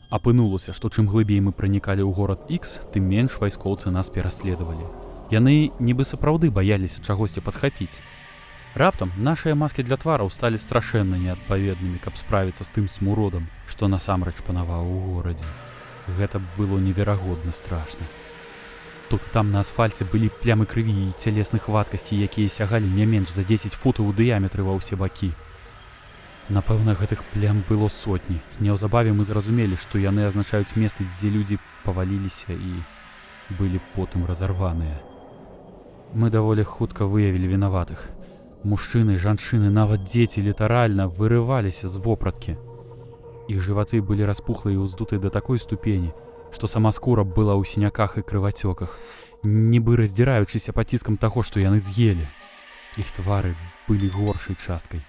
Апынулася, што чым глыбей мы пранікалі ў горад X, тым менш вайскоўцы нас пераследавалі. Яны нібы сапраўды баяліся чагосьці падхапіць. Раптам нашыя маскі для твараў сталі страшэнна неадпаведнымі, каб справіцца з тым смуродам, што насамрэч панаваў у горадзе. Гэта было неверагодна страшна. Тут і там на асфальце былі плямы крыві і цялесных вадкасцей, якія сягалі не менш за 10 футаў у дыяметры ва ўсе бакі. Напэўна, гэтых плям было сотні. Неўзабаве мы зразумелі, што яны азначаюць месцы, дзе людзі паваліліся і былі потым разарваныя. Мы даволі хутка выявілі вінаватых. Мужчыны, жанчыны, нават дзеці літаральна вырываліся з вопраткі. Іх жываты былі распухлыя і ўздутыя да такой ступені, што сама скура была ў сіняках і крывацёках, нібы раздзіраючыся паціскам таго, што яны з'елі. Іх твары былі горшай часткай.